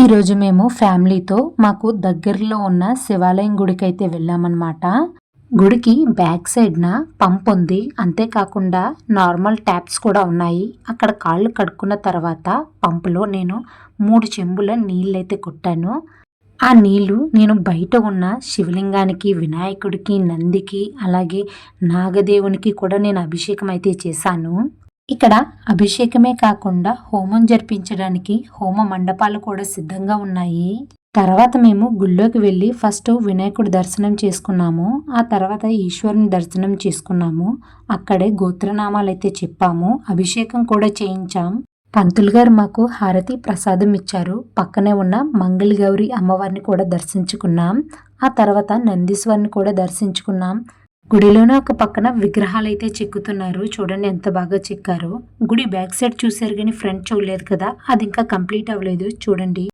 ఈరోజు మేము ఫ్యామిలీతో మాకు దగ్గరలో ఉన్న శివాలయం గుడికి అయితే వెళ్ళామన్నమాట. గుడికి బ్యాక్ సైడ్న పంప్ ఉంది. అంతేకాకుండా నార్మల్ ట్యాప్స్ కూడా ఉన్నాయి. అక్కడ కాళ్ళు కడుక్కున్న తర్వాత పంపులో నేను 3 చెంబుల నీళ్ళైతే కొట్టాను. ఆ నీళ్లు నేను బయట ఉన్న శివలింగానికి, వినాయకుడికి, నందికి, అలాగే నాగదేవునికి కూడా నేను అభిషేకం అయితే చేశాను. ఇక్కడ అభిషేకమే కాకుండా హోమం జరిపించడానికి హోమ మండపాలు కూడా సిద్ధంగా ఉన్నాయి. తర్వాత మేము గుళ్ళోకి వెళ్ళి ఫస్ట్ వినాయకుడి దర్శనం చేసుకున్నాము. ఆ తర్వాత ఈశ్వరుని దర్శనం చేసుకున్నాము. అక్కడే గోత్రనామాలు అయితే చెప్పాము. అభిషేకం కూడా చేయించాం. పంతులు గారు మాకు హారతి ప్రసాదం ఇచ్చారు. పక్కనే ఉన్న మంగళగౌరి అమ్మవారిని కూడా దర్శించుకున్నాం. ఆ తర్వాత నందీశ్వరిని కూడా దర్శించుకున్నాం. గుడిలోనే ఒక పక్కన విగ్రహాలు అయితే చెక్కుతున్నారు. చూడండి ఎంత బాగా చెక్కారో. గుడి బ్యాక్ సైడ్ చూసారు కానీ ఫ్రంట్ చూడలేదు కదా, అది ఇంకా కంప్లీట్ అవ్వలేదు. చూడండి.